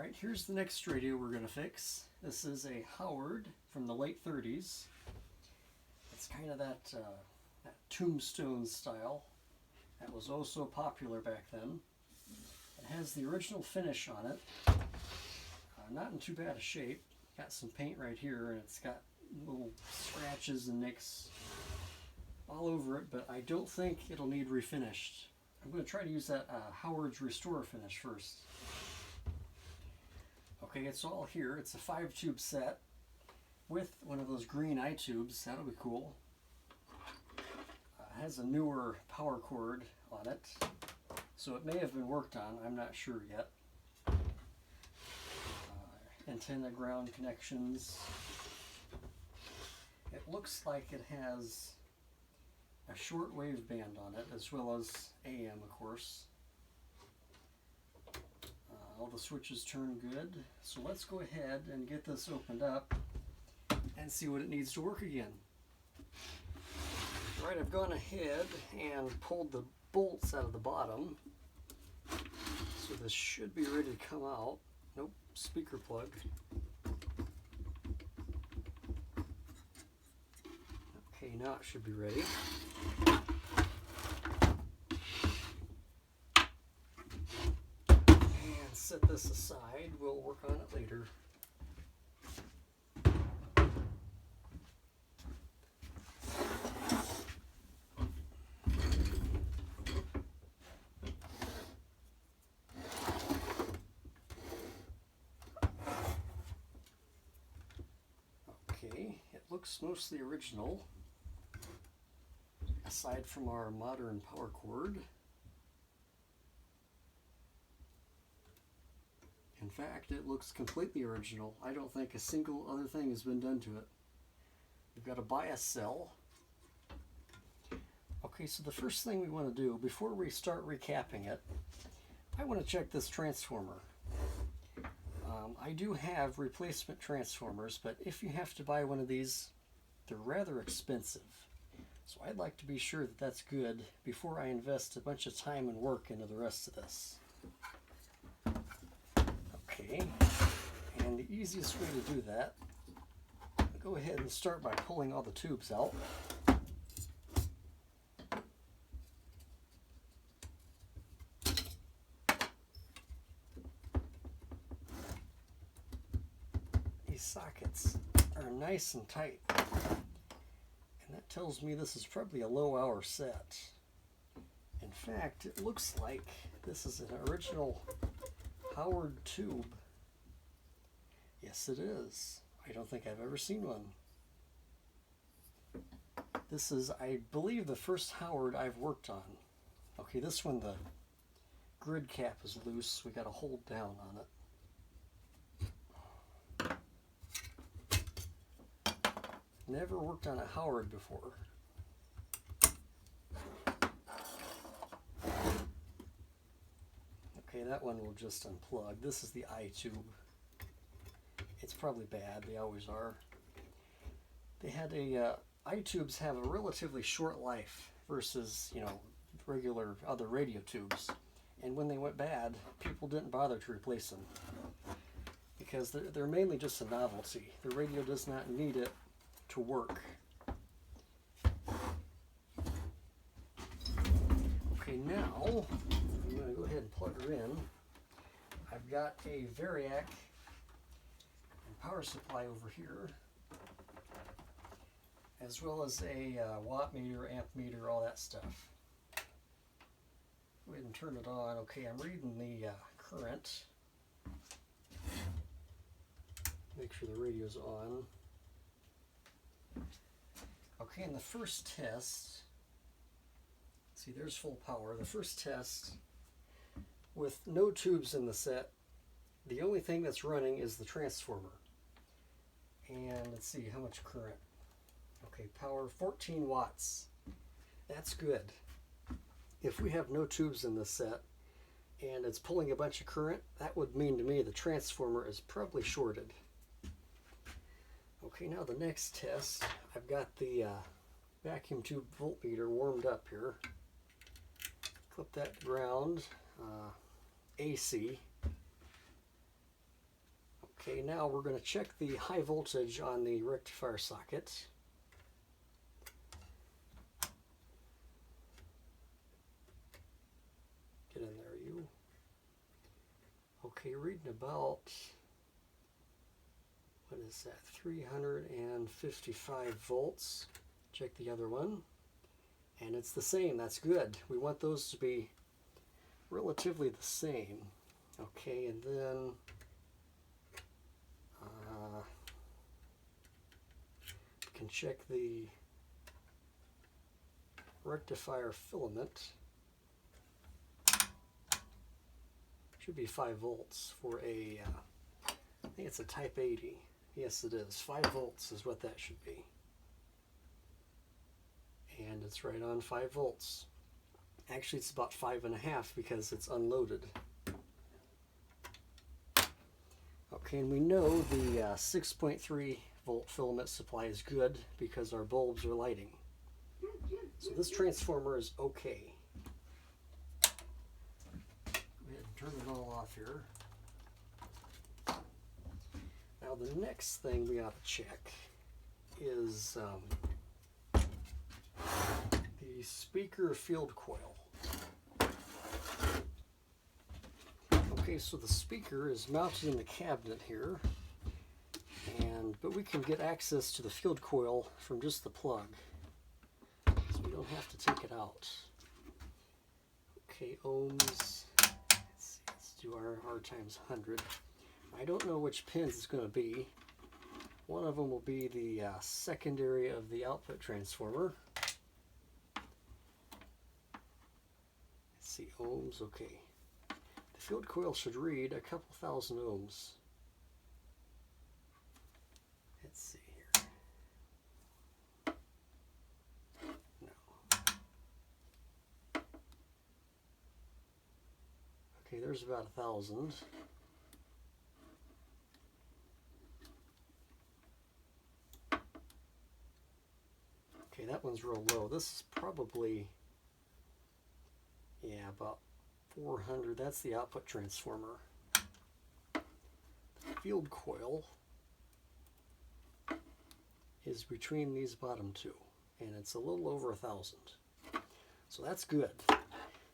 Alright, here's the next radio we're going to fix. This is a Howard from the late 30s. It's kind of that tombstone style that was oh so popular back then. It has the original finish on it. Not in too bad a shape. Got some paint right here, and it's got little scratches and nicks all over it, but I don't think it'll need refinished. I'm going to try to use that Howard's Restore finish first. Okay, it's all here. It's a 5-tube set with one of those green eye tubes. That'll be cool. It has a newer power cord on it, so it may have been worked on. I'm not sure yet. Antenna ground connections. It looks like it has a shortwave band on it, as well as AM, of course. All the switches turn good, so let's go ahead and get this opened up and see what it needs to work again. Alright, I've gone ahead and pulled the bolts out of the bottom, so this should be ready to come out. Nope, speaker plug. Okay, now it should be ready. And set this aside, we'll work on it later. Okay, it looks mostly original, aside from our modern power cord. In fact, it looks completely original. I don't think a single other thing has been done to it. We've got a bias cell. Okay, so the first thing we want to do before we start recapping it, I want to check this transformer. I do have replacement transformers, but if you have to buy one of these, they're rather expensive. So I'd like to be sure that that's good before I invest a bunch of time and work into the rest of this. Okay, and the easiest way to do that, go ahead and start by pulling all the tubes out. These sockets are nice and tight, and that tells me this is probably a low hour set. In fact, it looks like this is an original Howard tube. Yes, it is. I don't think I've ever seen one. This is, I believe, the first Howard I've worked on. Okay, this one, the grid cap is loose. We got to hold down on it. Never worked on a Howard before. Okay, that one will just unplug. This is the eye tube. It's probably bad. They always are. They had eye tubes have a relatively short life versus, regular other radio tubes. And when they went bad, people didn't bother to replace them because they're mainly just a novelty. The radio does not need it to work. Okay, now I'm going to go ahead and plug her in. I've got a Variac power supply over here, as well as a watt meter, amp meter, all that stuff. Go ahead and turn it on. Okay, I'm reading the current. Make sure the radio's on. Okay, in the first test, see, there's full power. The first test, with no tubes in the set, the only thing that's running is the transformer. And let's see how much current. Okay, power 14 watts. That's good. If we have no tubes in this set and it's pulling a bunch of current, that would mean to me the transformer is probably shorted. Okay, now the next test, I've got the vacuum tube voltmeter warmed up here. Clip that to ground, AC. Okay, now we're going to check the high voltage on the rectifier socket. Get in there, you. Okay, reading about, what is that, 355 volts. Check the other one. And it's the same, that's good. We want those to be relatively the same. Okay, and then you can check the rectifier filament. Should be 5 volts for a, I think it's a type 80. Yes, it is. 5 volts is what that should be. And it's right on 5 volts. Actually, it's about 5.5 because it's unloaded. Okay, and we know the 6.3 volt filament supply is good because our bulbs are lighting. So this transformer is okay. Go ahead and turn it all off here. Now the next thing we ought to check is the speaker field coil. Okay, so the speaker is mounted in the cabinet here, but we can get access to the field coil from just the plug, so we don't have to take it out. Okay, ohms. Let's do R times 100. I don't know which pins it's going to be. One of them will be the secondary of the output transformer. Let's see, ohms, okay. The field coil should read a couple thousand ohms. Let's see here. No. Okay, there's about 1,000. Okay, that one's real low. This is probably, yeah, about 400. That's the output transformer. The field coil is between these bottom two, and it's a little over 1,000. So that's good.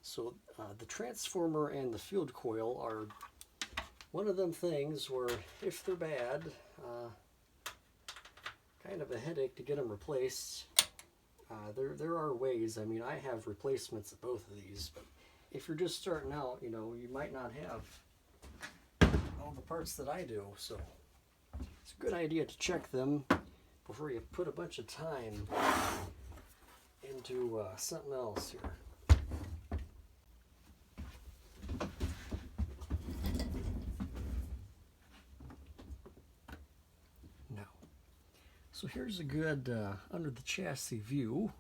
So the transformer and the field coil are one of them things where if they're bad, kind of a headache to get them replaced. There are ways. I mean, I have replacements of both of these, but if you're just starting out, you know, you might not have all the parts that I do, so it's a good idea to check them before you put a bunch of time into something else here. Now, so here's a good under the chassis view.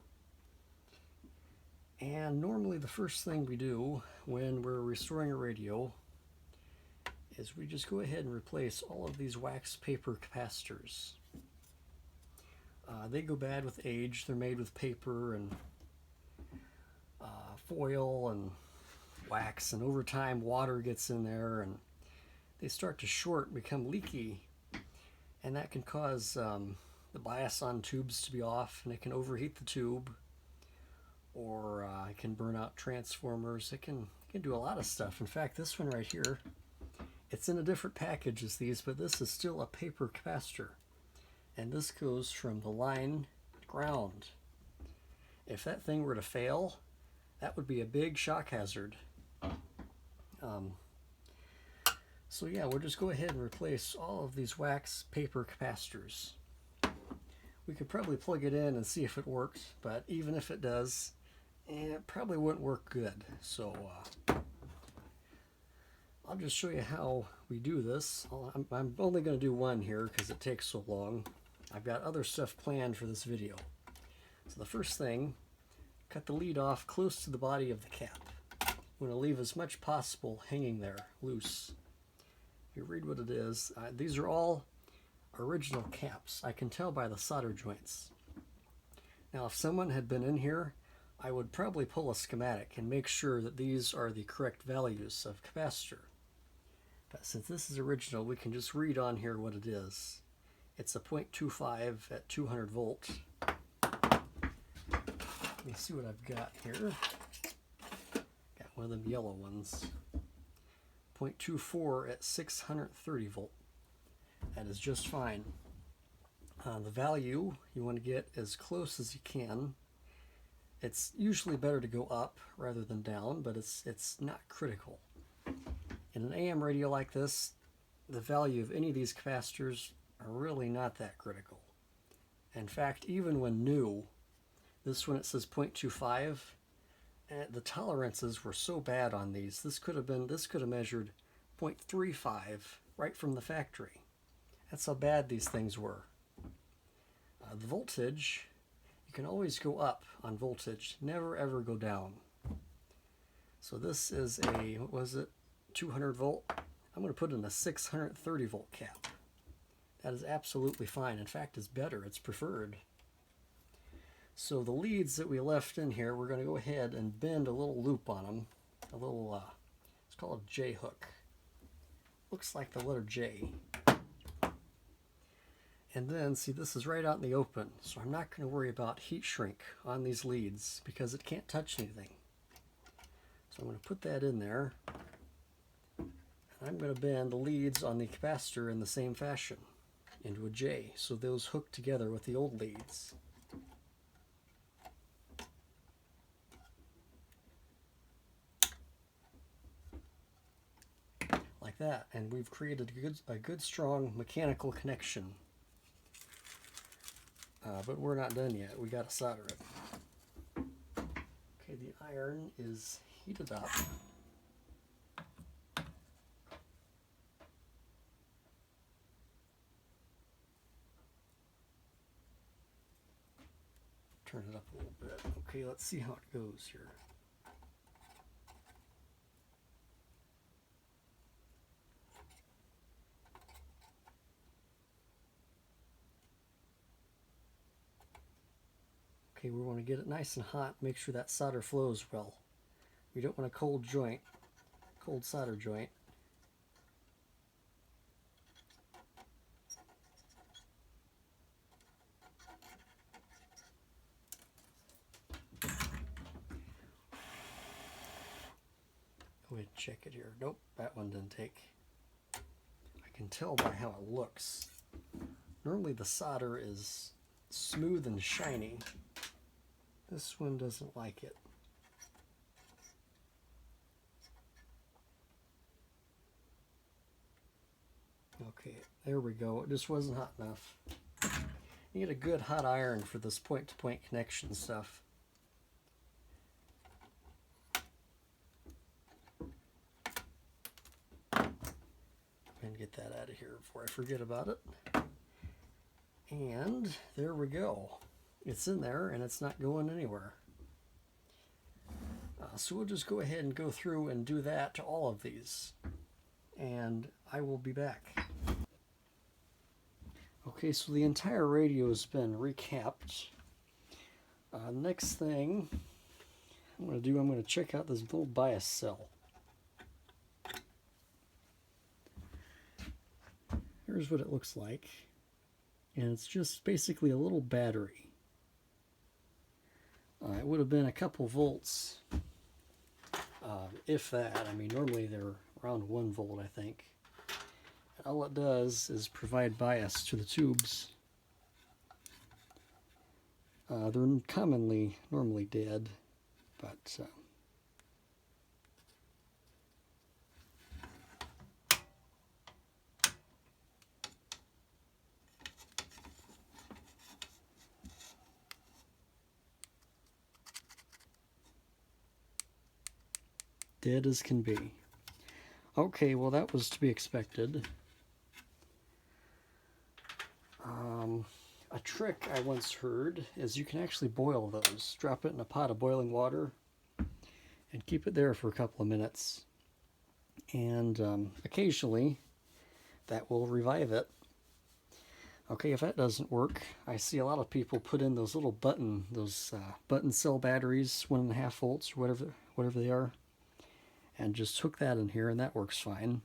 And normally the first thing we do when we're restoring a radio is we just go ahead and replace all of these wax paper capacitors. They go bad with age. They're made with paper and foil and wax, and over time water gets in there and they start to short and become leaky, and that can cause the bias on tubes to be off, and it can overheat the tube, or it can burn out transformers. It can do a lot of stuff. In fact, this one right here, it's in a different package as these, but this is still a paper capacitor, and this goes from the line to ground. If that thing were to fail, that would be a big shock hazard. So yeah, we'll just go ahead and replace all of these wax paper capacitors. We could probably plug it in and see if it works, but even if it does, it probably wouldn't work good. So I'll just show you how we do this. I'm only going to do one here because it takes so long. I've got other stuff planned for this video. So the first thing, cut the lead off close to the body of the cap. We want to leave as much possible hanging there, loose. You read what it is. These are all original caps. I can tell by the solder joints. Now, if someone had been in here, I would probably pull a schematic and make sure that these are the correct values of capacitor. But since this is original, we can just read on here what it is. It's a 0.25 at 200 volts. Let me see what I've got here. Got one of them yellow ones. 0.24 at 630 volt. That is just fine. The value you want to get as close as you can. It's usually better to go up rather than down, but it's not critical. In an AM radio like this, the value of any of these capacitors are really not that critical. In fact, even when new, this one it says 0.25, the tolerances were so bad on these. This could have measured 0.35 right from the factory. That's how bad these things were. The voltage, you can always go up on voltage, never ever go down. So this is a, what was it, 200 volt? I'm going to put in a 630 volt cap. That is absolutely fine. In fact, it's better, it's preferred. So the leads that we left in here, we're going to go ahead and bend a little loop on them. A little, it's called a J hook. Looks like the letter J. And then, see, this is right out in the open, so I'm not going to worry about heat shrink on these leads because it can't touch anything. So I'm going to put that in there, and I'm going to bend the leads on the capacitor in the same fashion into a J, so those hook together with the old leads. Like that, and we've created a good strong mechanical connection. But we're not done yet. We got to solder it. Okay, the iron is heated up. Turn it up a little bit. Okay, let's see how it goes here. Okay, we want to get it nice and hot, make sure that solder flows well. We don't want a cold joint, cold solder joint. Go ahead and check it here. Nope, that one didn't take. I can tell by how it looks. Normally the solder is smooth and shiny. This one doesn't like it. Okay, there we go. It just wasn't hot enough. You need a good hot iron for this point-to-point connection stuff. And get that out of here before I forget about it. And there we go. It's in there and it's not going anywhere. So we'll just go ahead and go through and do that to all of these. And I will be back. Okay, so the entire radio has been recapped. Next thing I'm going to do, I'm going to check out this little bias cell. Here's what it looks like. And it's just basically a little battery. It would have been a couple volts, if that. I mean, normally they're around 1 volt, I think. And all it does is provide bias to the tubes. They're normally dead, but dead as can be. Okay, well that was to be expected. A trick I once heard is you can actually boil those. Drop it in a pot of boiling water and keep it there for a couple of minutes. And occasionally that will revive it. Okay, if that doesn't work, I see a lot of people put in those little button cell batteries, 1.5 volts or whatever they are, and just hook that in here and that works fine.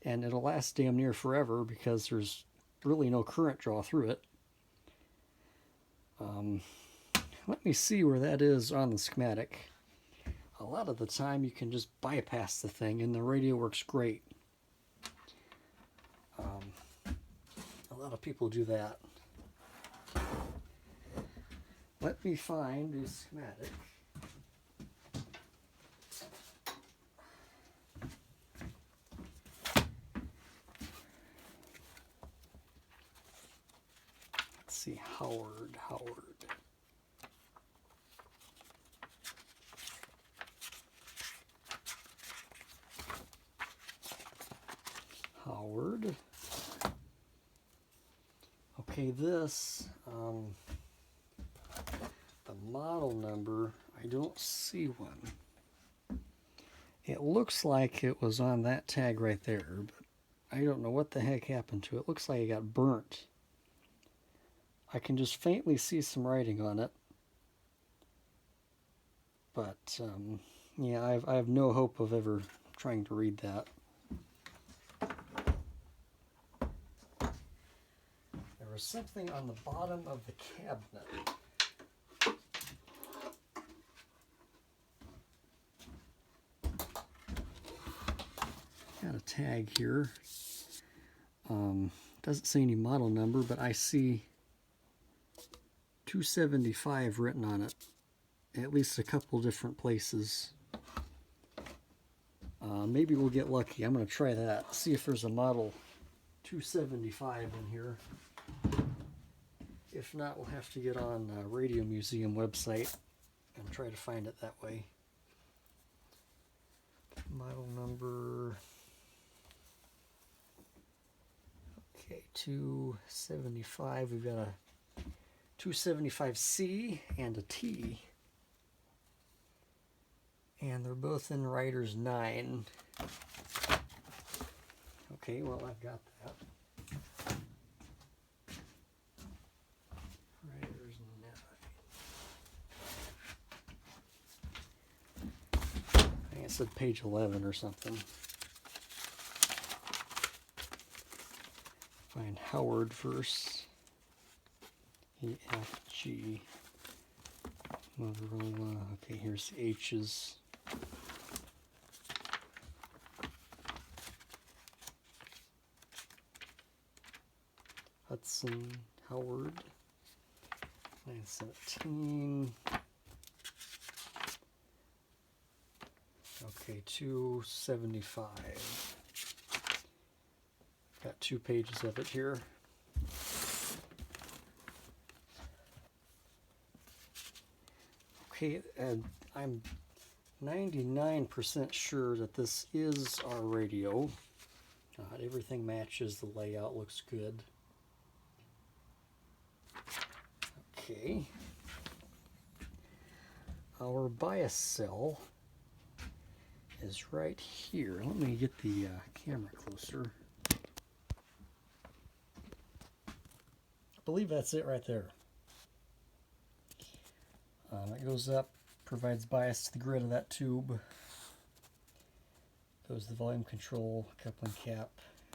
and it'll last damn near forever because there's really no current draw through it. Let me see where that is on the schematic. A lot of the time you can just bypass the thing and the radio works great. A lot of people do that. Let me find the schematic. Let's see, Howard. Okay, this, the model number, I don't see one. It looks like it was on that tag right there, but I don't know what the heck happened to it. It looks like it got burnt. I can just faintly see some writing on it. But, yeah, I have no hope of ever trying to read that. There was something on the bottom of the cabinet. Got a tag here. Doesn't say any model number, but I see 275 written on it. At least a couple different places. Maybe we'll get lucky. I'm going to try that. See if there's a model 275 in here. If not, we'll have to get on Radio Museum website and try to find it that way. Model number... Okay, 275. We've got a 275C and a T. And they're both in Writer's 9. Okay, well, I've got that. Writer's 9. I think it said page 11 or something. Find Howard first. EFG. Motorola. Okay, here's the H's. Hudson, Howard. 917. Okay, 275. Got 2 pages of it here. Okay, and I'm 99% sure that this is our radio. Everything matches, the layout looks good. Okay. Our bias cell is right here. Let me get the camera closer. I believe that's it right there. It goes up, provides bias to the grid of that tube. Goes the volume control, coupling cap,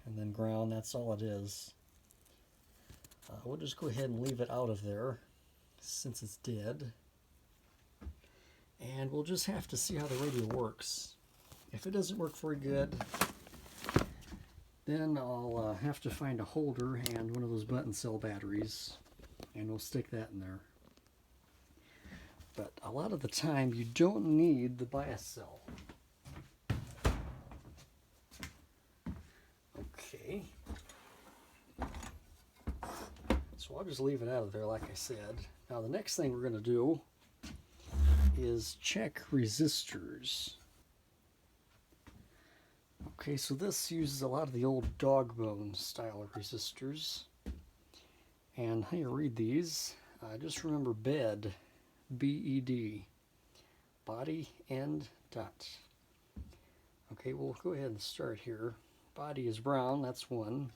and then ground. That's all it is. We'll just go ahead and leave it out of there since it's dead. And we'll just have to see how the radio works. If it doesn't work very good, then I'll have to find a holder and one of those button cell batteries, and we'll stick that in there. But a lot of the time you don't need the bias cell. Okay. So I'll just leave it out of there like I said. Now the next thing we're going to do is check resistors. Okay, so this uses a lot of the old dog bone style of resistors. And how you read these, just remember bed. B-E-D, body, end, dot. Okay, we'll go ahead and start here. Body is brown, that's 1.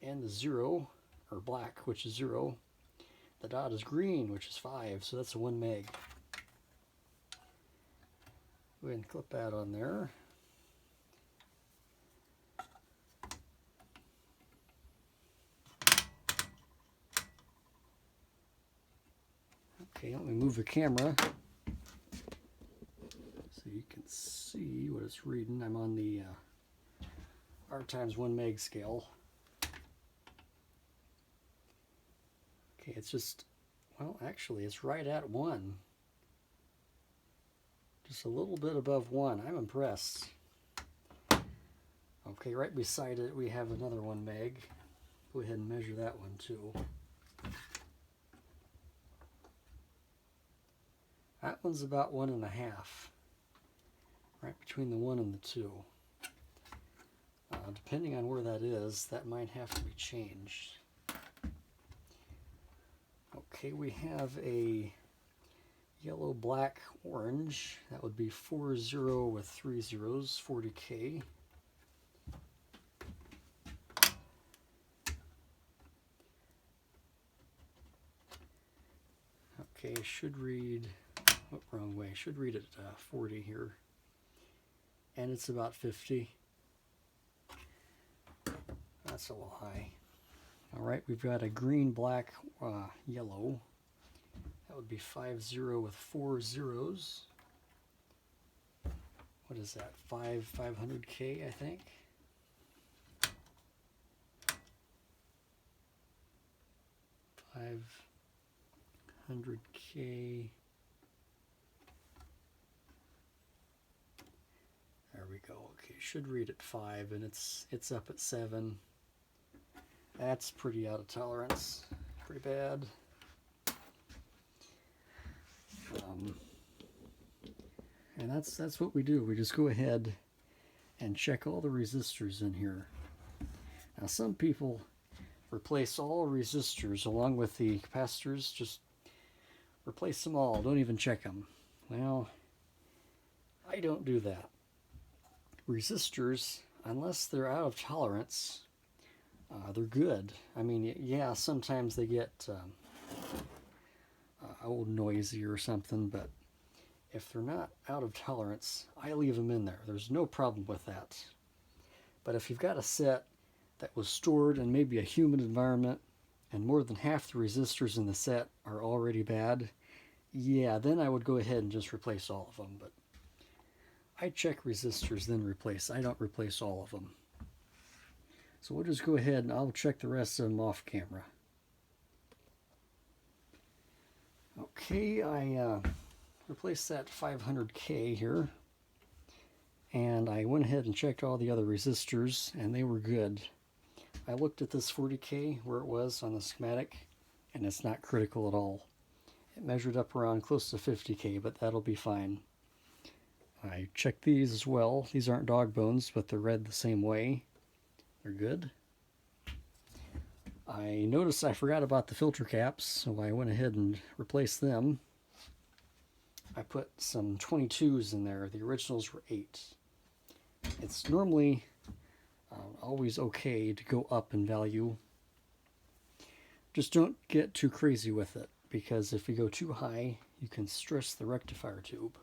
End is 0, or black, which is 0. The dot is green, which is 5, so that's a 1 meg. Go ahead and clip that on there. Okay, let me move the camera so you can see what it's reading. I'm on the R times 1 meg scale. Okay, it's just, well, actually, it's right at 1. Just a little bit above 1. I'm impressed. Okay, right beside it, we have another 1 meg. Go ahead and measure that one, too. That one's about 1.5. Right between the 1 and the 2. Depending on where that is, that might have to be changed. Okay, we have a yellow, black, orange. That would be 40 with 3 zeros, 40K. Okay, should read, oh, wrong way, should read at 40 here. And it's about 50. That's a little high. All right, we've got a green, black, yellow. That would be 50 with 4 zeros. What is that? 500K, I think. $500K. There we go. Okay, should read at 5, and it's up at 7. That's pretty out of tolerance. Pretty bad. And that's what we do. We just go ahead and check all the resistors in here. Now, some people replace all resistors along with the capacitors. Just replace them all. Don't even check them. Well, I don't do that. Resistors, unless they're out of tolerance, they're good. I mean, yeah, sometimes they get old noisy or something, but if they're not out of tolerance, I leave them in there. There's no problem with that. But if you've got a set that was stored in maybe a humid environment and more than half the resistors in the set are already bad, yeah, then I would go ahead and just replace all of them. But I check resistors, then replace. I don't replace all of them. So we'll just go ahead and I'll check the rest of them off camera. Okay, I replaced that 500K here. And I went ahead and checked all the other resistors, and they were good. I looked at this 40K, where it was on the schematic, and it's not critical at all. It measured up around close to 50K, but that'll be fine. I checked these as well. These aren't dog bones, but they're read the same way. They're good. I noticed I forgot about the filter caps, so I went ahead and replaced them. I put some 22s in there. The originals were 8. It's normally always okay to go up in value. Just don't get too crazy with it, because if you go too high, you can stress the rectifier tube.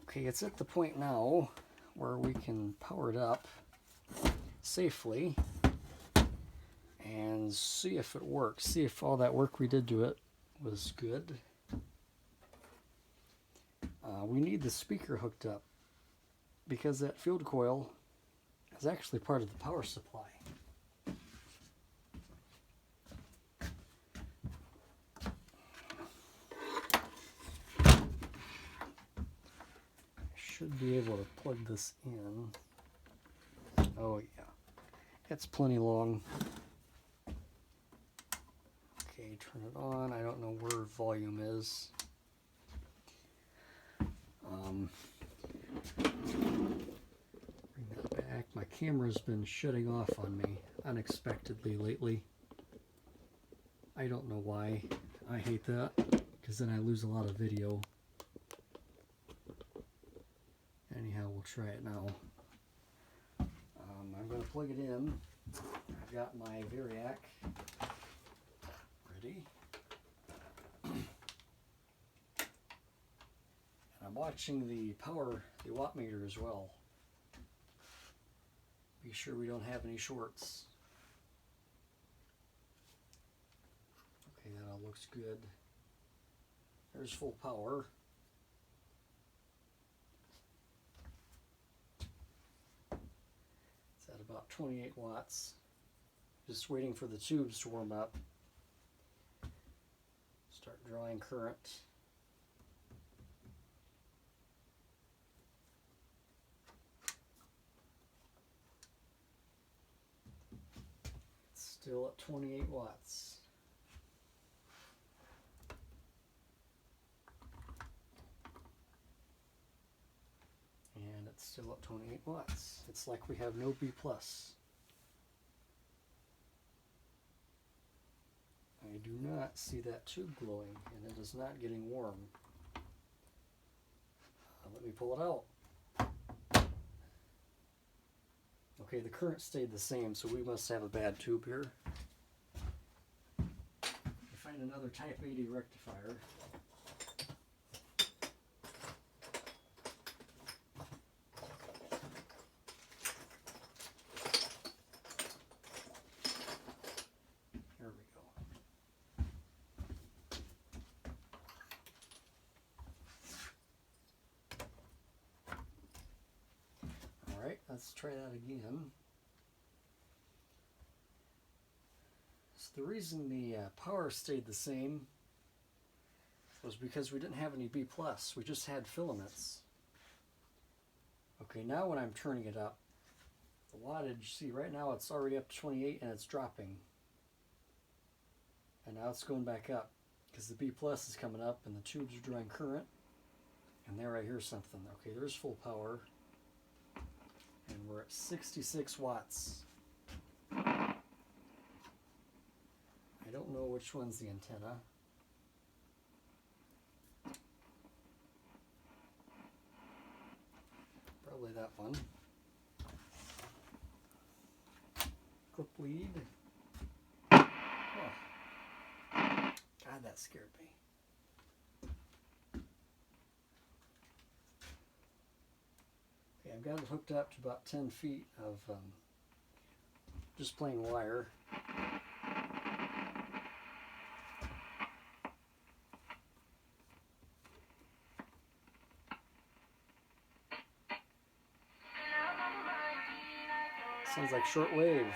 Okay, it's at the point now where we can power it up safely and see if it works. See if all that work we did to it was good. We need the speaker hooked up because that field coil is actually part of the power supply. I should be able to plug this in. Oh yeah, it's plenty long. Okay, turn it on. I don't know where volume is. Bring that back. My camera's been shutting off on me unexpectedly lately. I don't know why. I hate that, because then I lose a lot of video. Anyhow, we'll try it now. I'm going to plug it in. I've got my Variac ready. I'm watching the power, the watt meter as well. Be sure we don't have any shorts. Okay, that'll looks good. There's full power. It's at about 28 watts. Just waiting for the tubes to warm up. Start drawing current. It's still at 28 watts. And it's still at 28 watts. It's like we have no B+. I do not see that tube glowing, and it is not getting warm. Let me pull it out. Okay, the current stayed the same, so we must have a bad tube here. Find another type 80 rectifier. Let's try that again. So the reason the power stayed the same was because we didn't have any B+. We just had filaments. Okay, now when I'm turning it up, the wattage, see right now it's already up to 28 and it's dropping. And now it's going back up because the B+ is coming up and the tubes are drawing current. And there I hear something. Okay, there's full power. And we're at 66 watts. I don't know which one's the antenna. Probably that one. Clip lead. Oh. God, that scared me. I've got it hooked up to about 10 feet of just plain wire. Sounds like shortwave.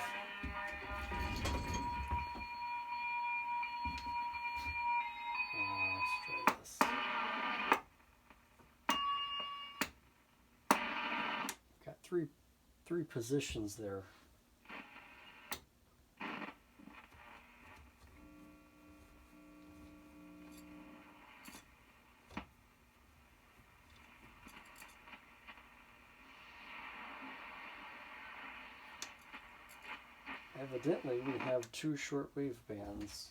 Let's try this. Got three positions there. Evidently we have two shortwave bands,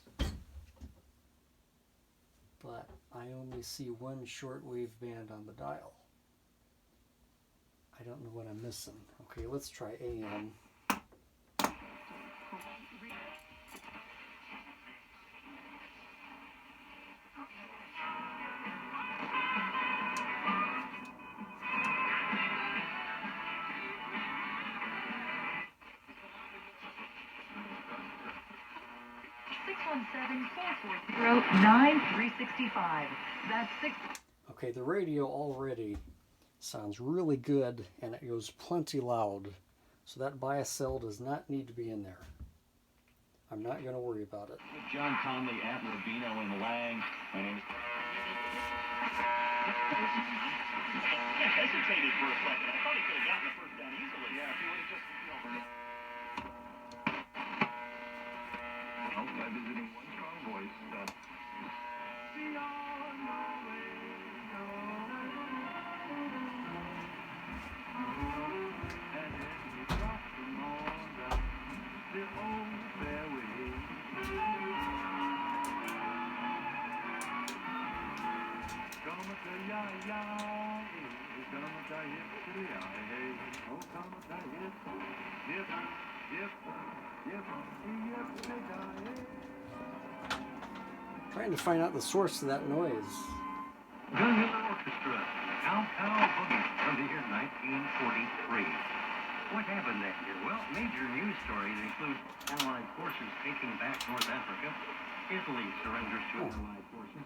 but I only see one shortwave band on the dial. I don't know what I'm missing. Okay, let's try AM. That's 6. Okay, the radio already sounds really good and it goes plenty loud. So that bias cell does not need to be in there. I'm not going to worry about it. John Conley at Rubino and Lang. My name is... I hesitated for a second. I thought he could have gotten the first down easily. Yeah, if he would have just... Well, by visiting one strong voice, Trying to find out the source of that noise. Gunhill Orchestra, Cow Cow Boogie, from the year 1943. What happened that year? Well, major news stories include Allied forces taking back North Africa, Italy surrenders to Allied forces.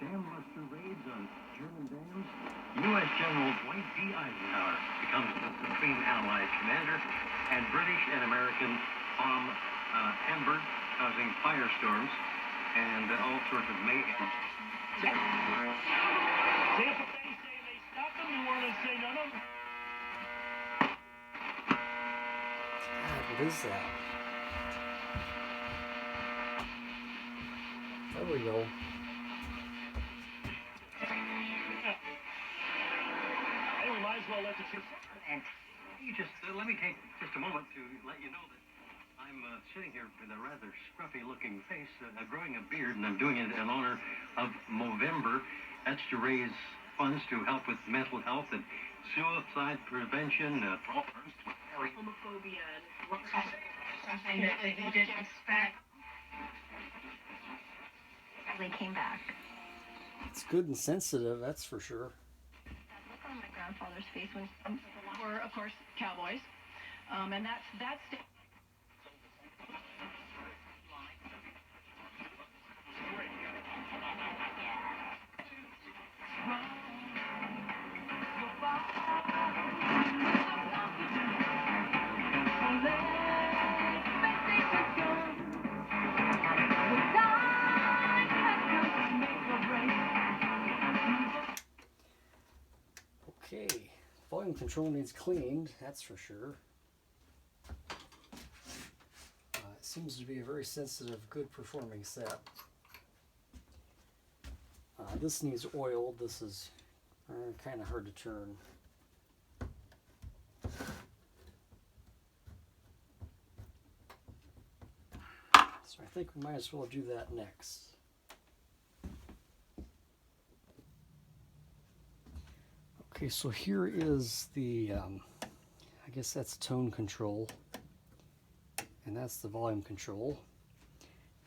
Dam muster raids on German dams. U.S. General Dwight D. Eisenhower becomes the supreme Allied commander, and British and American bomb Hamburg, causing firestorms and all sorts of mayhem. Tampa Bay say they stopped them. New Orleans say no, no. God, what is that? There we go. Hey, we might as well let the trip. You just let me take just a moment to let you know that I'm sitting here with a rather scruffy-looking face, growing a beard, and I'm doing it in honor of Movember. That's to raise funds to help with mental health and suicide prevention. Homophobia and something that they didn't expect. They came back. It's good and sensitive, that's for sure. That look on my grandfather's face when were, of course, cowboys, and that's. Okay, volume control needs cleaned, that's for sure. It seems to be a very sensitive, good performing set. This needs oiled. This is kind of hard to turn. So I think we might as well do that next. Okay, so here is the, I guess that's tone control, and that's the volume control.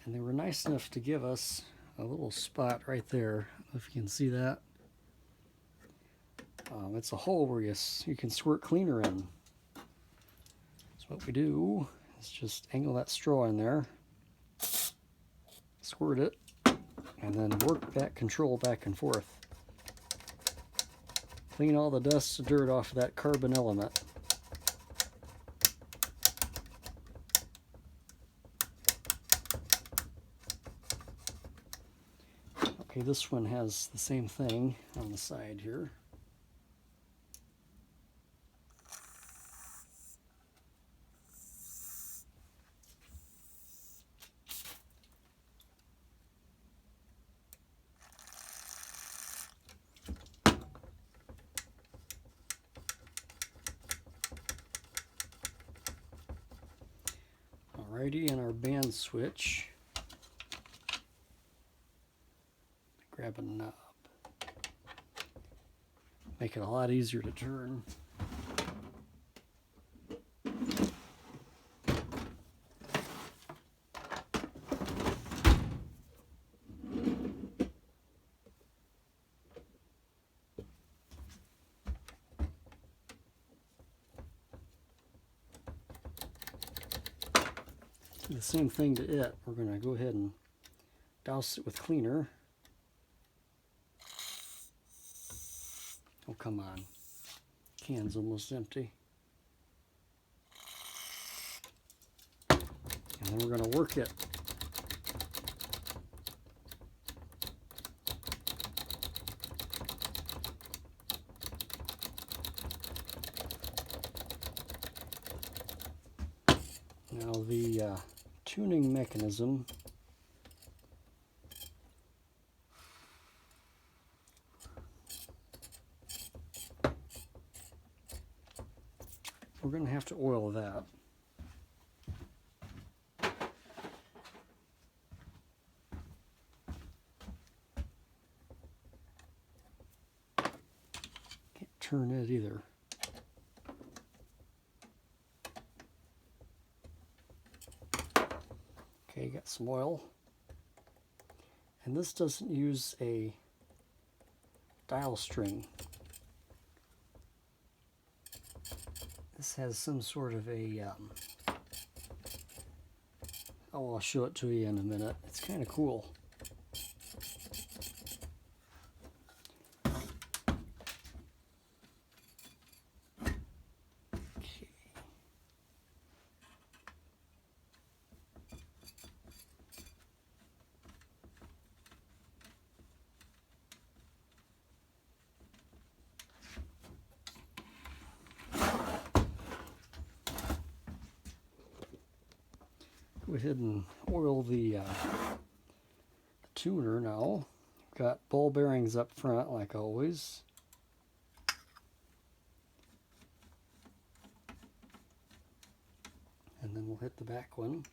And they were nice enough to give us a little spot right there, if you can see that. It's a hole where you can squirt cleaner in. So what we do is just angle that straw in there, squirt it, and then work that control back and forth. Clean all the dust and dirt off of that carbon element. Okay, this one has the same thing on the side here. Alrighty, and our band switch. Grab a knob. Make it a lot easier to turn. Do the same thing to it. We're going to go ahead and douse it with cleaner. Oh, come on. Can's almost empty. And then we're going to work it. Now the tuning mechanism we're going to have to oil that. Can't turn it either. Okay, got some oil. And this doesn't use a dial string. This has some sort of a Oh, I'll show it to you in a minute. It's kind of cool. Okay. Go ahead and oil the tuner now. Got ball bearings up front like always. And then we'll hit the back one.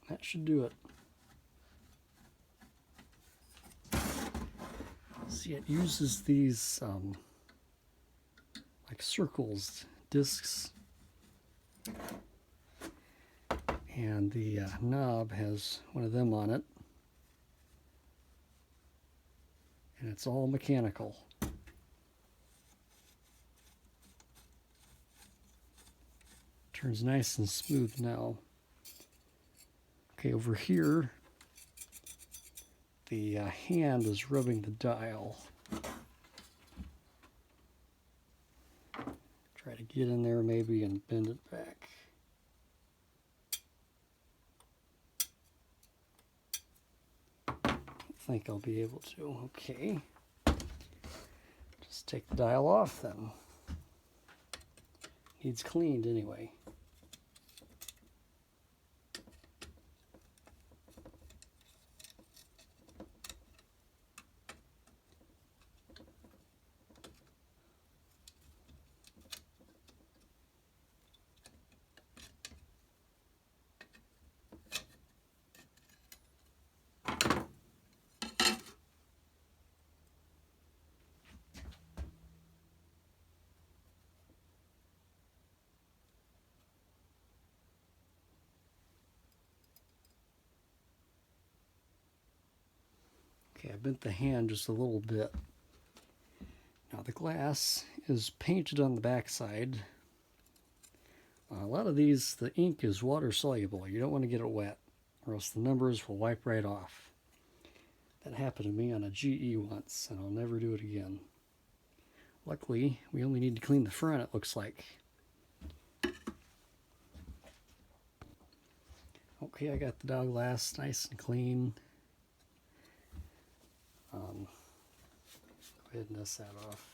That should do it. See, it uses these like circles, discs, and the knob has one of them on it, and it's all mechanical. Turns nice and smooth now. Okay, over here, the hand is rubbing the dial. Try to get in there maybe and bend it back. Don't think I'll be able to. Okay. Just take the dial off then. Needs cleaned anyway. Okay, I bent the hand just a little bit. Now the glass is painted on the back side. A lot of these, the ink is water soluble. You don't want to get it wet, or else the numbers will wipe right off. That happened to me on a GE once, and I'll never do it again. Luckily, we only need to clean the front, it looks like. Okay, I got the dial glass nice and clean. Go ahead and dust that off.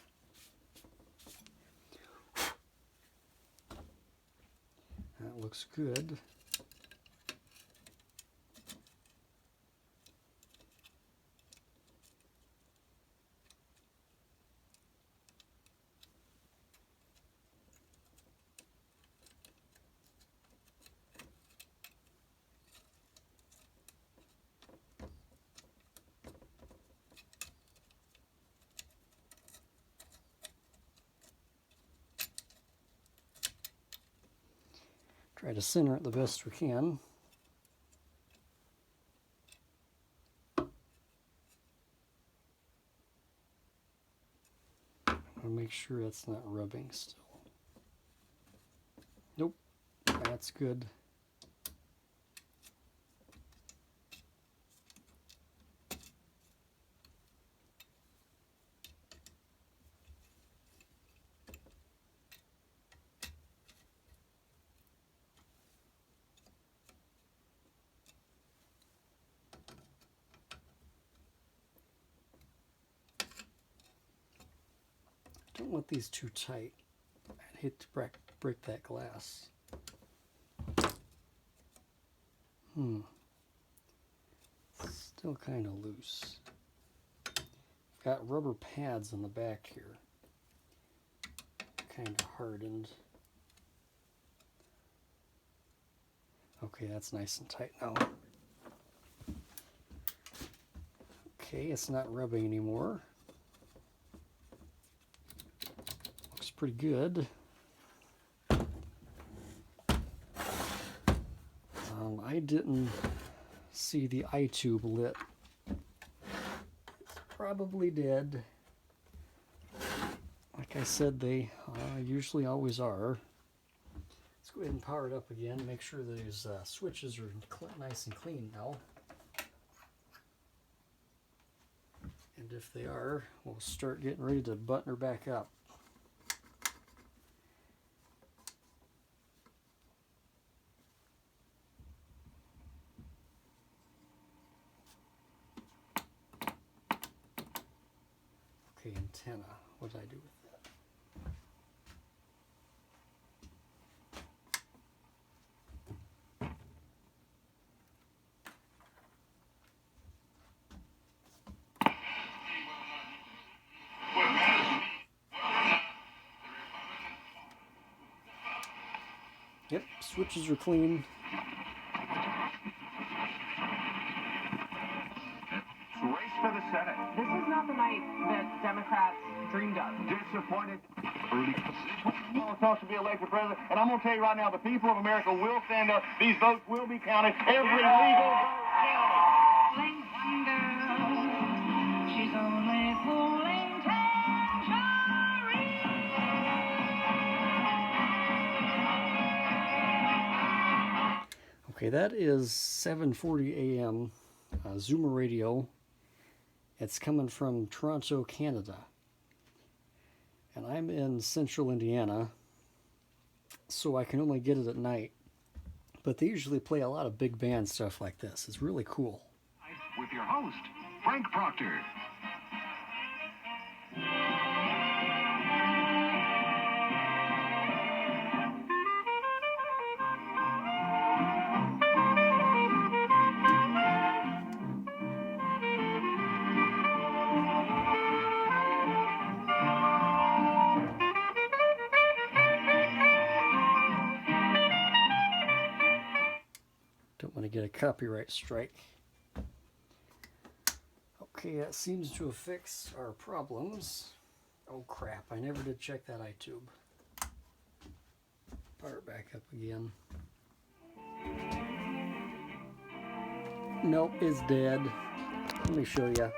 That looks good. Try to center it the best we can. I want to make sure that's not rubbing still. Nope, that's good. Don't want these too tight. I'd hate to break that glass. Still kind of loose. Got rubber pads on the back here. kind of hardened. Okay, that's nice and tight now. Okay, it's not rubbing anymore. Looks pretty good. I didn't see the eye tube lit. It's probably dead. Like I said, they usually always are. Let's go ahead and power it up again. Make sure these switches are nice and clean now. And if they are, we'll start getting ready to button her back up. Okay, antenna. What did I do with that? Yep, switches are clean. Race for the Senate. This is not the night that Democrats dreamed of. Disappointed. Well, it's supposed to be elected president, and I'm going to tell you right now, the people of America will stand up. These votes will be counted. Every legal vote counted. She's only fooling Okay, that is 7:40 a.m. Zoomer radio. It's coming from Toronto, Canada. And I'm in central Indiana, so I can only get it at night. But they usually play a lot of big band stuff like this. It's really cool. With your host, Frank Proctor. Don't want to get a copyright strike. Okay, that seems to have fixed our problems. Oh crap, I never did check that eye tube. Power it back up again. Nope, it's dead. Let me show you.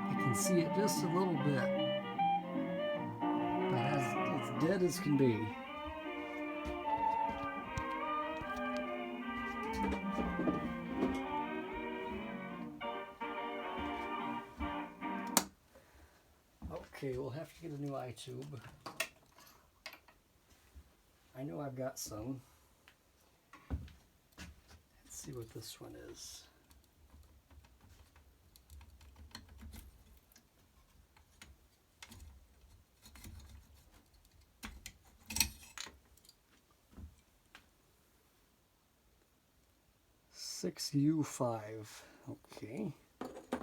You can see it just a little bit. It's dead as can be. Okay, we'll have to get a new eye tube. I know I've got some. Let's see what this one is. U5. Okay. Let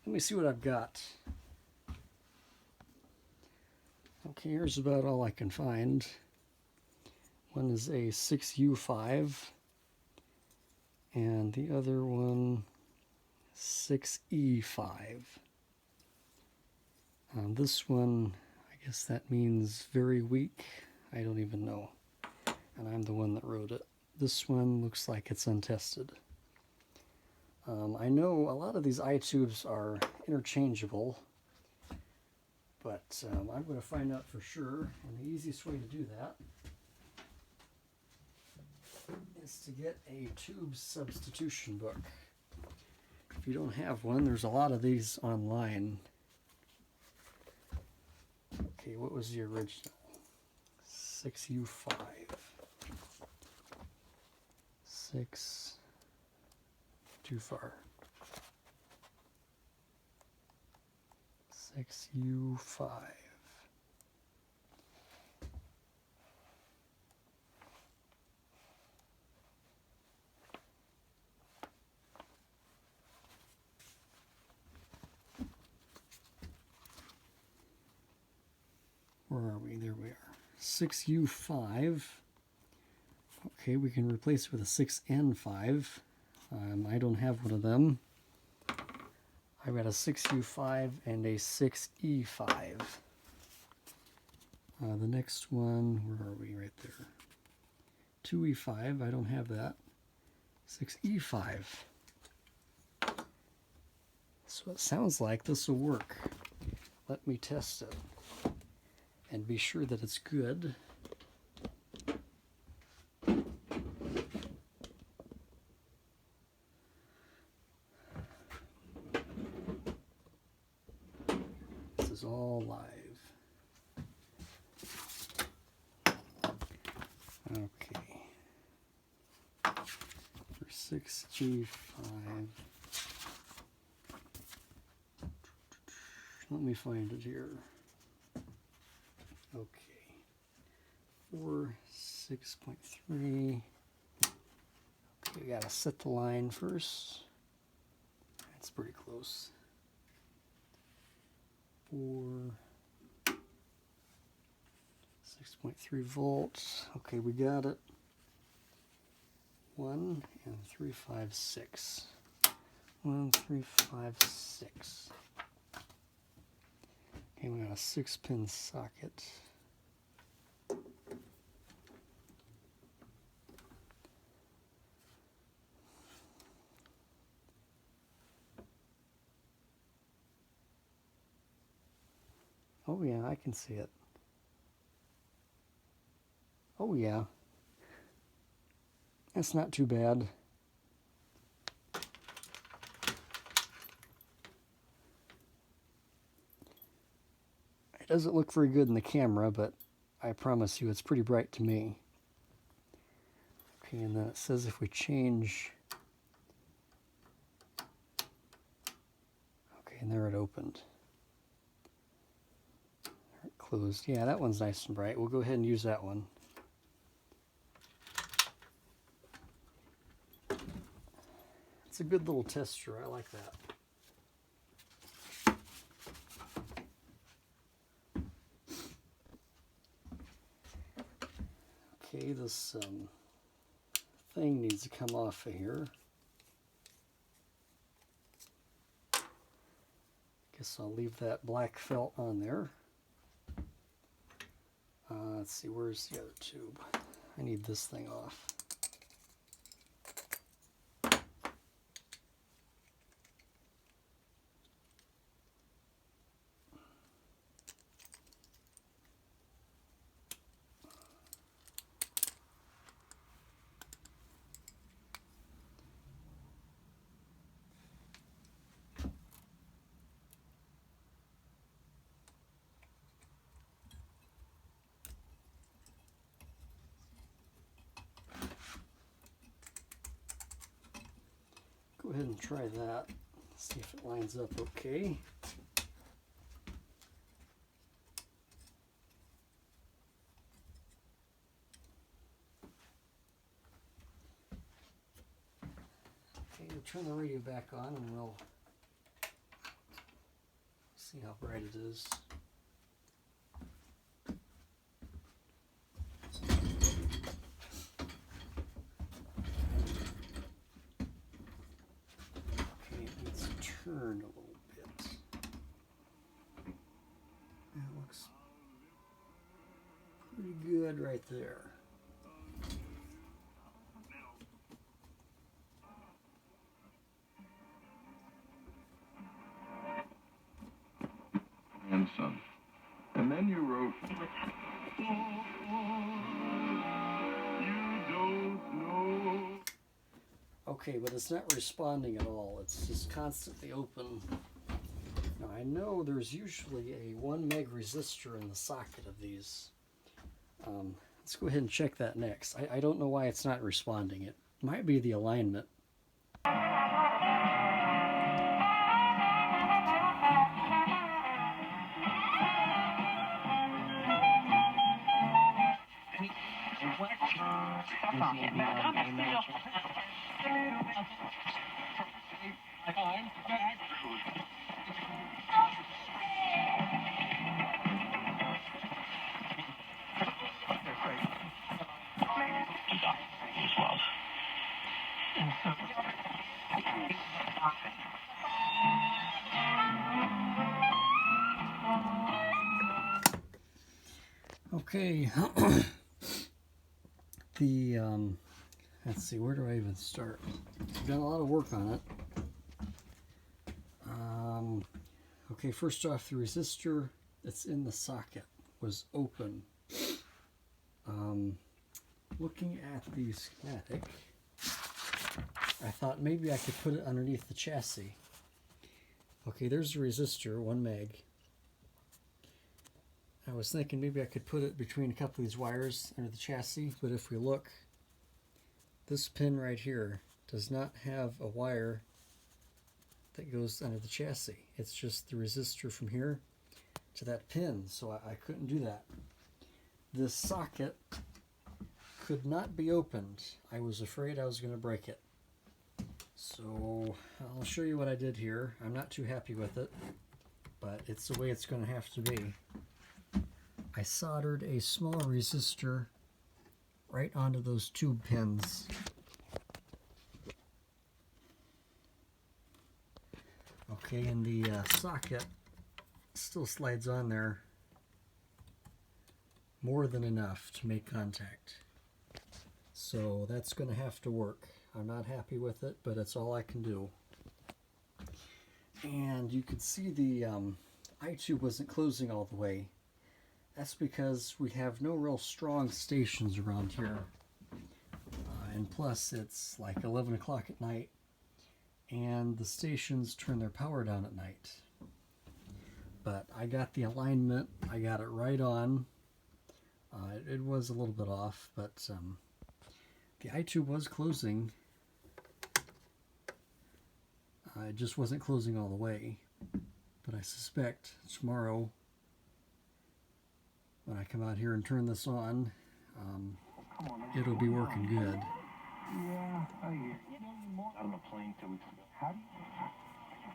me see what I've got. Okay, here's about all I can find. One is a 6U5 and the other one 6E5. This one, I guess that means very weak. I don't even know. And I'm the one that wrote it. This one looks like it's untested. I know a lot of these eye tubes are interchangeable, but I'm going to find out for sure, and the easiest way to do that is to get a tube substitution book. If you don't have one, there's a lot of these online. Okay, what was the original? 6U5. 6, too far. 6U5. Where are we? There we are. 6U5. Okay, we can replace it with a 6N5. I don't have one of them. I've got a 6U5 and a 6E5. The next one, where are we? Right there. 2E5, I don't have that. 6E5. So it sounds like this will work. Let me test it and be sure that it's good. This is all live. Okay. For 6G5. Let me find it here. Okay. 6.3. Okay, we gotta set the line first. That's pretty close. 6.3 volts. Okay, we got it. 1 and 3, 5, 6. 1, 3, 5, 6. Okay, we got a 6-pin socket. Oh yeah, I can see it. Oh yeah. That's not too bad. It doesn't look very good in the camera, but I promise you it's pretty bright to me. Okay, and then it says if we change... Okay, and there it opened. There it closed. Yeah, that one's nice and bright. We'll go ahead and use that one. It's a good little tester. I like that. Okay, this thing needs to come off of here. Guess I'll leave that black felt on there. Let's see, where's the other tube? I need this thing off. Go ahead and try that. See if it lines up okay. Okay, we'll turn the radio back on and we'll see how bright it is. Turn a little bit. That looks pretty good right there. And son. And then you wrote, you don't know. Okay, but it's not responding at all. It's just constantly open. Now I know there's usually a 1 meg resistor in the socket of these. Let's go ahead and check that next. I don't know why it's not responding. It might be the alignment. Okay, let's see, where do I even start? I've done a lot of work on it. Okay, first off, the resistor that's in the socket was open. Looking at the schematic, I thought maybe I could put it underneath the chassis. Okay, there's the resistor, 1 meg. I was thinking maybe I could put it between a couple of these wires under the chassis, but if we look, this pin right here does not have a wire that goes under the chassis. It's just the resistor from here to that pin, so I couldn't do that. This socket could not be opened. I was afraid I was going to break it. So I'll show you what I did here. I'm not too happy with it, but it's the way it's going to have to be. I soldered a small resistor right onto those tube pins. Okay, and the socket still slides on there more than enough to make contact. So that's going to have to work. I'm not happy with it, but it's all I can do. And you could see the I-tube wasn't closing all the way. That's because we have no real strong stations around here. And plus it's like 11 o'clock at night, and the stations turn their power down at night. But I got the alignment, I got it right on. It was a little bit off, but the I-tube was closing. It just wasn't closing all the way. But I suspect tomorrow, when I come out here and turn this on, it'll be working good. Yeah, I hear. Out on a plane 2 weeks ago. How do you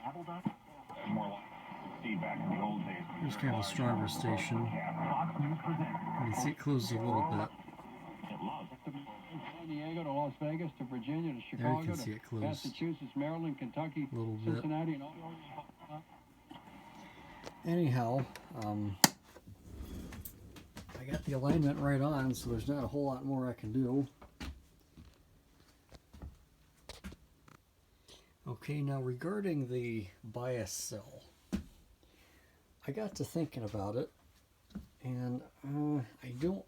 handle that? More like feedback in the old days. Here's kind of a stronger station. You can see it closes a little bit. San Diego to Las Vegas to Virginia to There you Chicago can see to it close Massachusetts, Maryland, Kentucky, a little bit. Cincinnati, and all. Anyhow, I got the alignment right on, so there's not a whole lot more I can do. Okay, now regarding the bias cell, I got to thinking about it, and I don't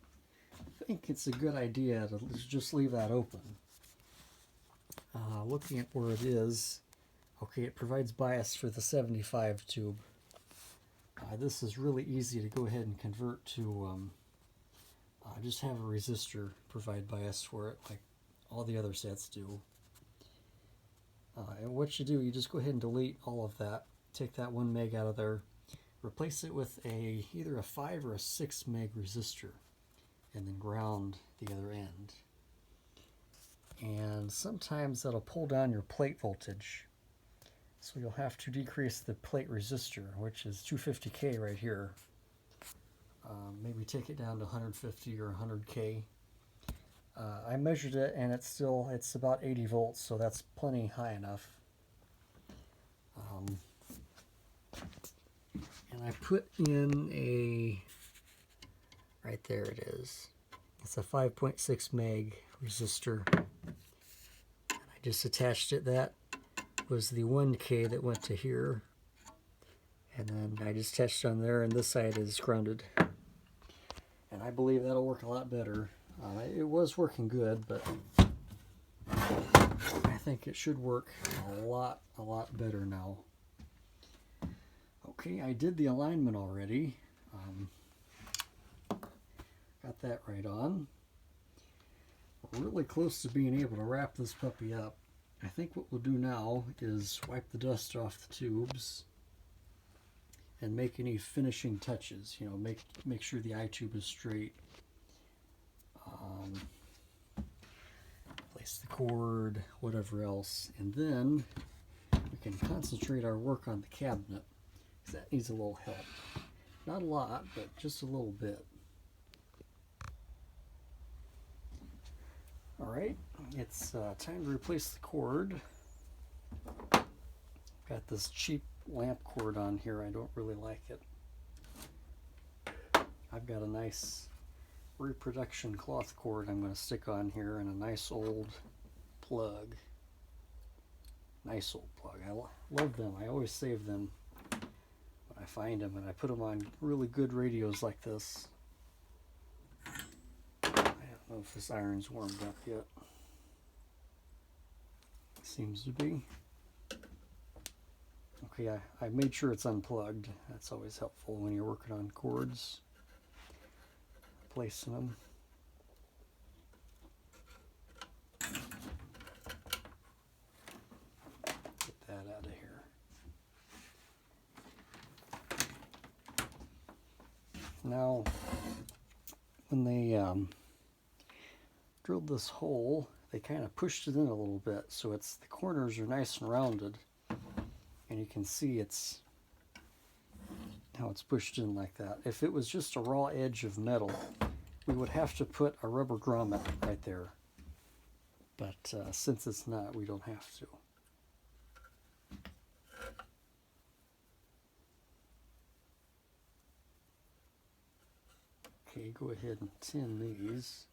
think it's a good idea to just leave that open. Looking at where it is, okay, it provides bias for the 75 tube. This is really easy to go ahead and convert to just have a resistor provide bias for it like all the other sets do. And what you do, you just go ahead and delete all of that, take that 1 meg out of there, replace it with either a 5 or a 6 meg resistor, and then ground the other end. And sometimes that'll pull down your plate voltage. So you'll have to decrease the plate resistor, which is 250K right here. Maybe take it down to 150 or 100K. I measured it, and it's about 80 volts, so that's plenty high enough. And I put in right there it is. It's a 5.6 meg resistor. And I just attached it. That was the 1K that went to here, and then I just attached on there, and this side is grounded. And I believe that'll work a lot better. It was working good, but I think it should work a lot better now. Okay, I did the alignment already. Got that right on. We're really close to being able to wrap this puppy up. I think what we'll do now is wipe the dust off the tubes and make any finishing touches. You know, make sure the I-tube is straight. Place the cord, whatever else, and then we can concentrate our work on the cabinet, because that needs a little help. Not a lot, but just a little bit. Alright, It's time to replace the cord. Got this cheap lamp cord on here. I don't really like it. I've got a nice reproduction cloth cord I'm going to stick on here, and a nice old plug. Nice old plug. I love them. I always save them when I find them, and I put them on really good radios like this. I don't know if this iron's warmed up yet. Seems to be. Okay, I made sure it's unplugged. That's always helpful when you're working on cords. Replacing them. Get that out of here. Now, when they drilled this hole, they kind of pushed it in a little bit, so it's the corners are nice and rounded, and you can see it's how it's pushed in like that. If it was just a raw edge of metal, we would have to put a rubber grommet right there, but since it's not, we don't have to. Okay, go ahead and tin these.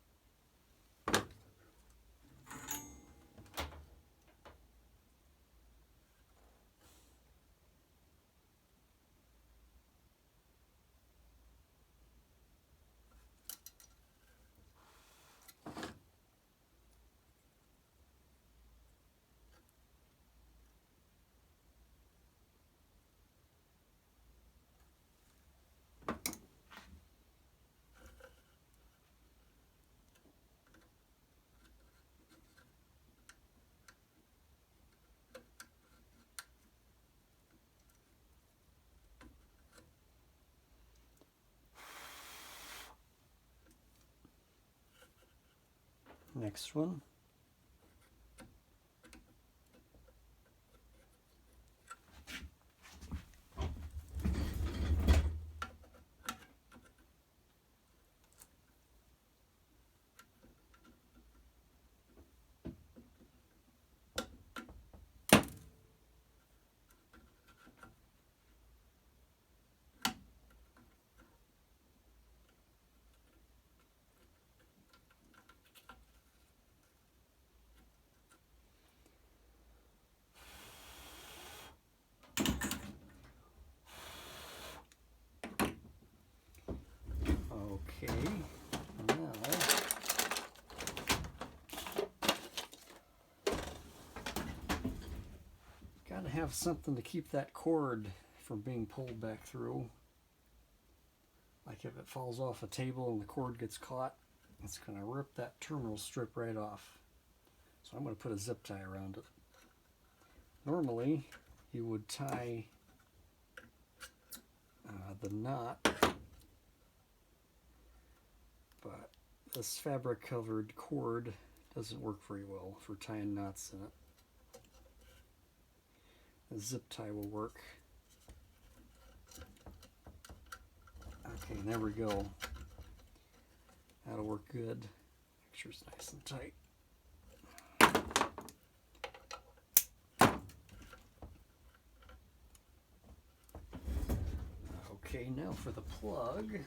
Next one. Okay, now gotta have something to keep that cord from being pulled back through. Like if it falls off a table and the cord gets caught, it's gonna rip that terminal strip right off. So I'm gonna put a zip tie around it. Normally, you would tie the knot, but this fabric covered cord doesn't work very well for tying knots in it. A zip tie will work. Okay, there we go. That'll work good. Make sure it's nice and tight. Okay, now for the plug.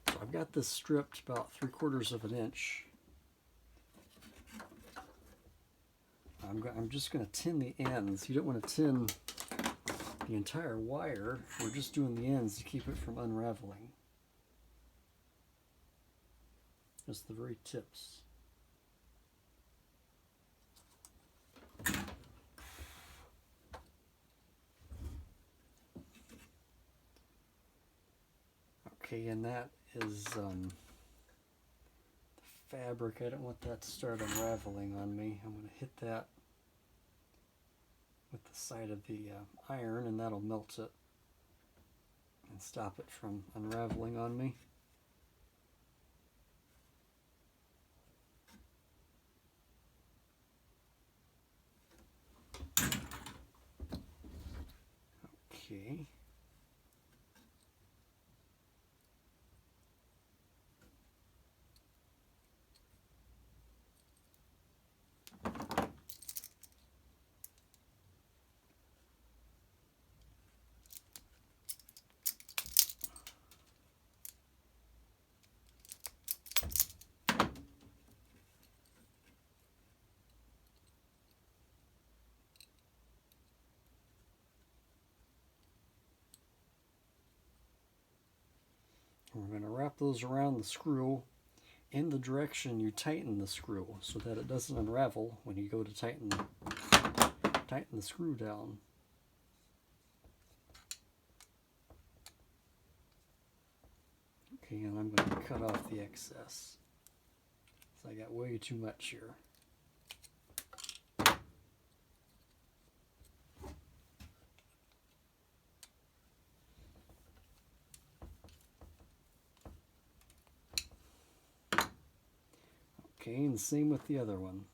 So I've got this stripped about 3/4 of an inch. I'm just going to tin the ends. You don't want to tin the entire wire. We're just doing the ends to keep it from unraveling. Just the very tips. Okay, and that is the fabric. I don't want that to start unraveling on me. I'm going to hit that with the side of the iron, and that'll melt it and stop it from unraveling on me. Okay. We're going to wrap those around the screw in the direction you tighten the screw so that it doesn't unravel when you go to tighten the screw down. Okay, and I'm going to cut off the excess. So I got way too much here. Okay, and same with the other one.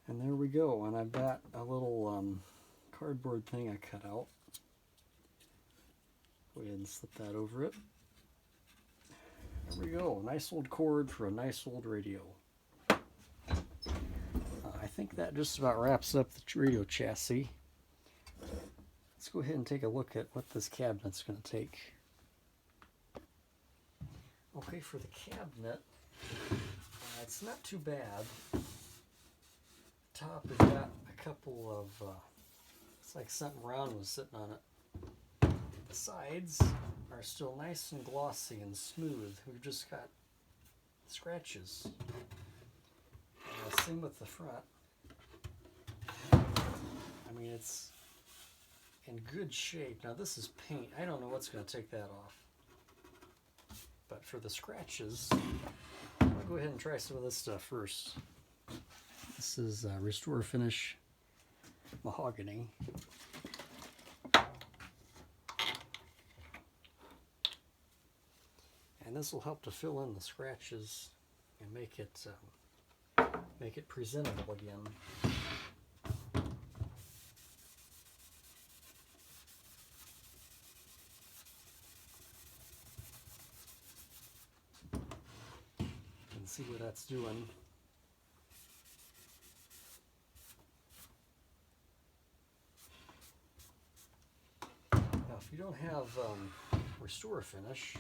And there we go, and I've got a little cardboard thing I cut out. Go ahead and slip that over it. There we go, nice old cord for a nice old radio. I think that just about wraps up the radio chassis. Let's go ahead and take a look at what this cabinet's going to take. Okay, for the cabinet, it's not too bad. Top has got a couple of, it's like something round was sitting on it. The sides are still nice and glossy and smooth. We've just got scratches. Same with the front. I mean, it's in good shape. Now this is paint. I don't know what's going to take that off. But for the scratches, I'm going to go ahead and try some of this stuff first. This is Restore Finish Mahogany. And this will help to fill in the scratches and make it presentable again. You can see what that's doing. Now, if you don't have Restore Finish,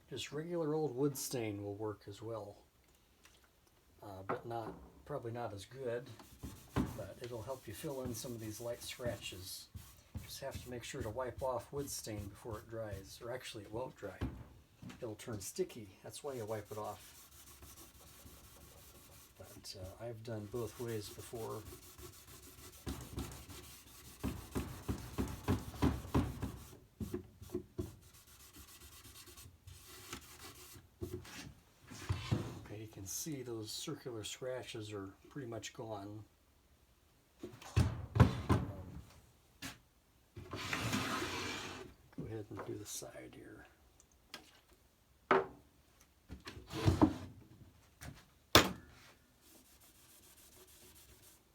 just regular old wood stain will work as well, but probably not as good, but it'll help you fill in some of these light scratches. Just have to make sure to wipe off wood stain before it dries, or actually it won't dry. It'll turn sticky, that's why you wipe it off. But I've done both ways before. See, those circular scratches are pretty much gone. Go ahead and do the side here.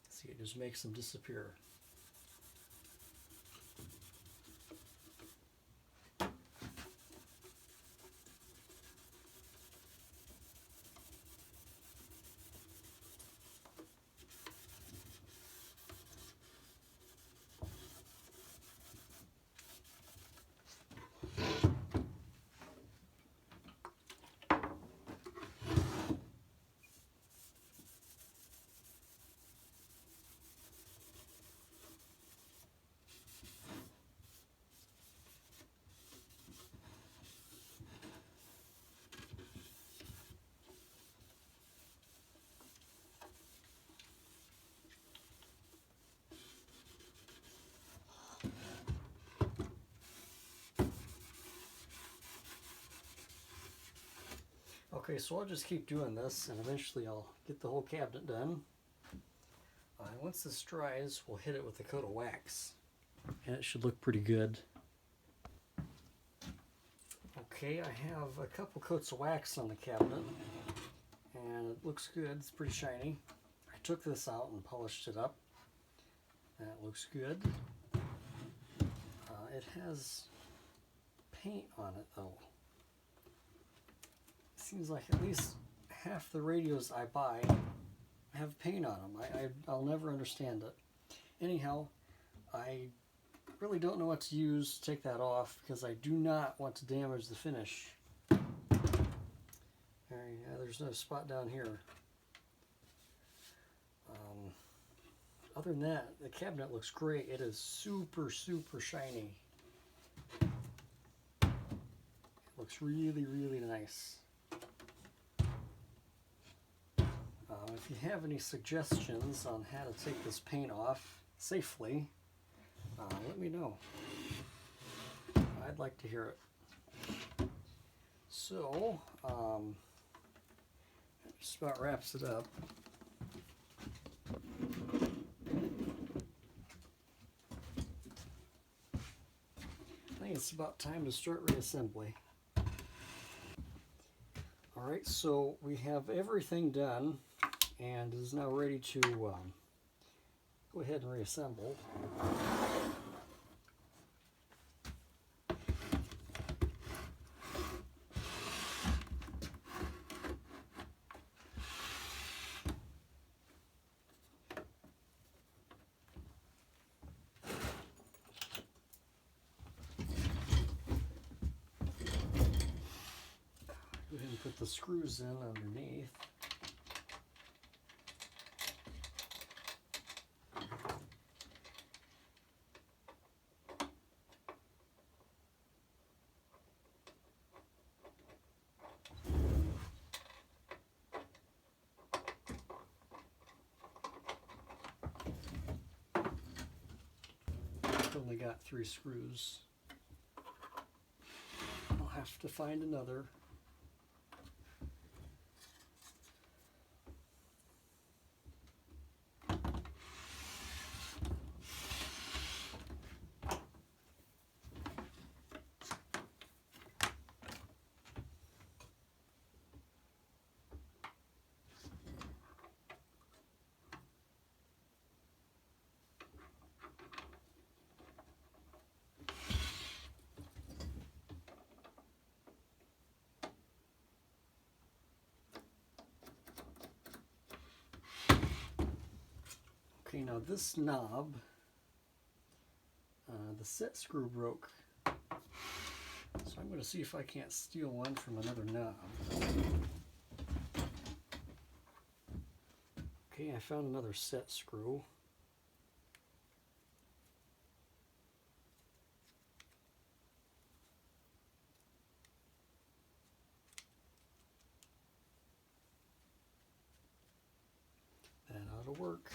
See, it just makes them disappear. Okay, so I'll just keep doing this, and eventually I'll get the whole cabinet done. And once this dries, we'll hit it with a coat of wax, and it should look pretty good. Okay, I have a couple coats of wax on the cabinet, and it looks good. It's pretty shiny. I took this out and polished it up. That looks good. It has paint on it, though. Seems like at least half the radios I buy have paint on them. I'll never understand it. Anyhow, I really don't know what to use to take that off because I do not want to damage the finish. There's no spot down here. Other than that, the cabinet looks great. It is super, super shiny. It looks really, really nice. If you have any suggestions on how to take this paint off safely, let me know. I'd like to hear it. So, that just about wraps it up. I think it's about time to start reassembly. Alright, so we have everything done and is now ready to go ahead and reassemble. Go ahead and put the screws in underneath. I've only got 3 screws. I'll have to find another. Okay, now this knob, the set screw broke. So I'm going to see if I can't steal one from another knob. Okay, I found another set screw. That ought to work.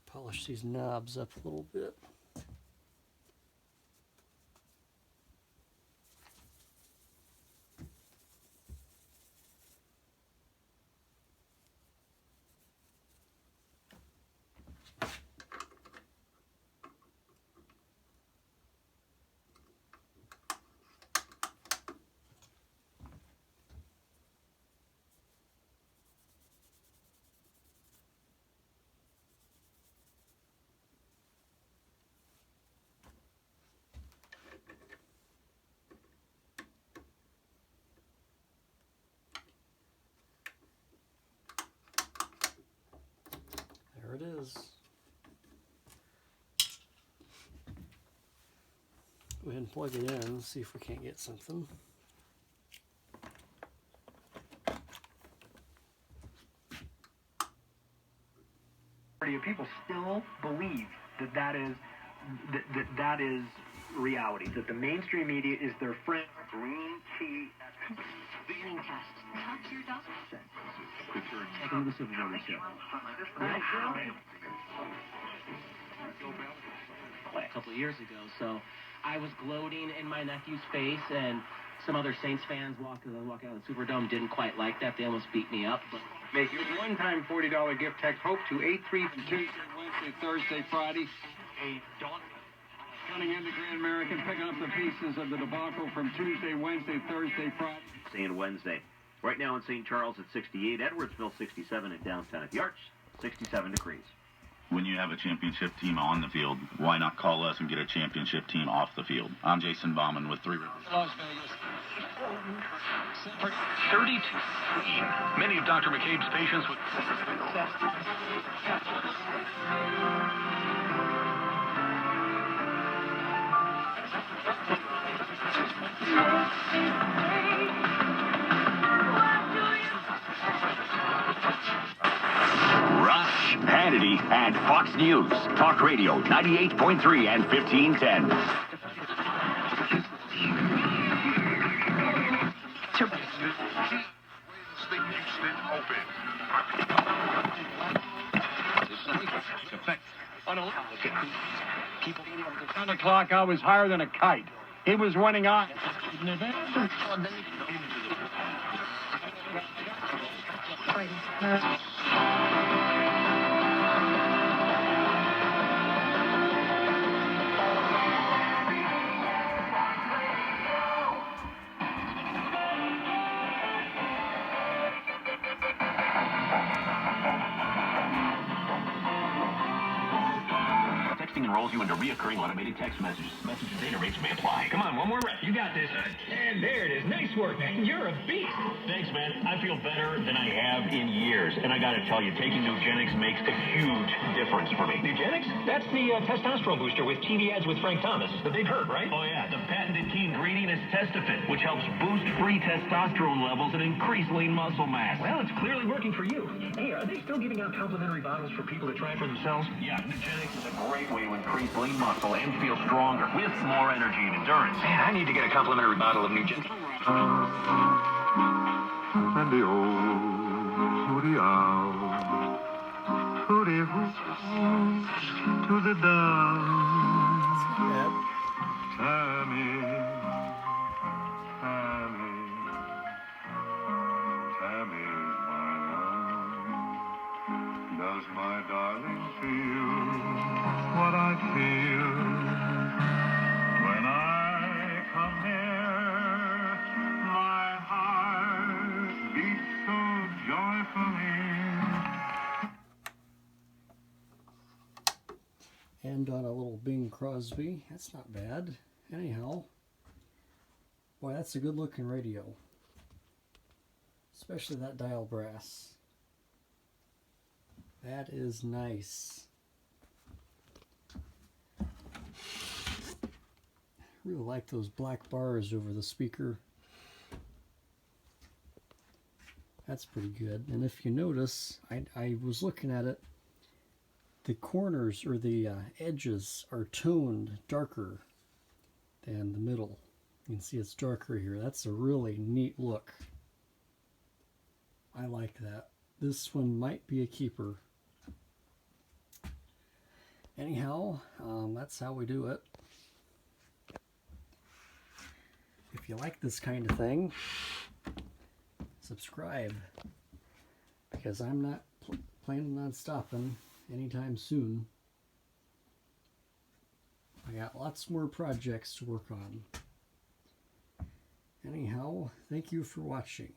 Polish these knobs up a little bit. There it is. Go ahead and plug it in, see if we can't get something. People still believe that that is reality, that the mainstream media is their friend. Green tea. Green test. Talk to your doctor. Welcome to the Civil War Show. A couple of years ago, so I was gloating in my nephew's face, and some other Saints fans walking out of the Superdome didn't quite like that. They almost beat me up. But Make your one-time $40 gift text HOPE to 83 Tuesday, Wednesday, Thursday, Friday. Running into Grand American, picking up the pieces of the debacle from Tuesday, Wednesday, Thursday, Friday. And Wednesday. Right now in St. Charles at 68, Edwardsville 67, and downtown at the Arch 67 degrees. When you have a championship team on the field, why not call us and get a championship team off the field? I'm Jason Bauman with 3 Rivers. 32. Many of Dr. McCabe's patients with... Rush, Hannity, and Fox News. Talk Radio 98.3 and 1510. On the clock, I was higher than a kite. He was running on. Texting enrolls you into reoccurring automated text messages. Message and data rates may apply. Come on, one more rep. You got this. And there it is. Nice work, man. You're a beast. Thanks, man. I feel better than I have in years. And I gotta tell you, taking Nugenics makes a huge difference for me. Nugenics? That's the testosterone booster with TV ads with Frank Thomas. The big hurt, right? Oh, yeah. The patented key ingredient is Testafit, which helps boost free testosterone levels and increase lean muscle mass. Well, it's clearly working for you. Hey, are they still giving out complimentary bottles for people to try for themselves? Yeah, Nugenics is a great way to increase lean muscle and feel stronger with more energy and endurance. Man, I need to get a complimentary bottle of Nugenics. And the old hooty owl, hooty hoo, to the down. Tammy, Tammy, Tammy's my love. Does my darling feel what I feel when I come near? My heart beats so joyfully. And on a little Bing Crosby. That's not bad. Anyhow, boy, that's a good looking radio. Especially that dial brass. That is nice. I really like those black bars over the speaker. That's pretty good. And if you notice, I was looking at it, the corners or the edges are toned darker than the middle. You can see it's darker here. That's a really neat look. I like that. This one might be a keeper. Anyhow, that's how we do it. If you like this kind of thing, subscribe, because I'm not planning on stopping anytime soon. I got lots more projects to work on. Anyhow, thank you for watching.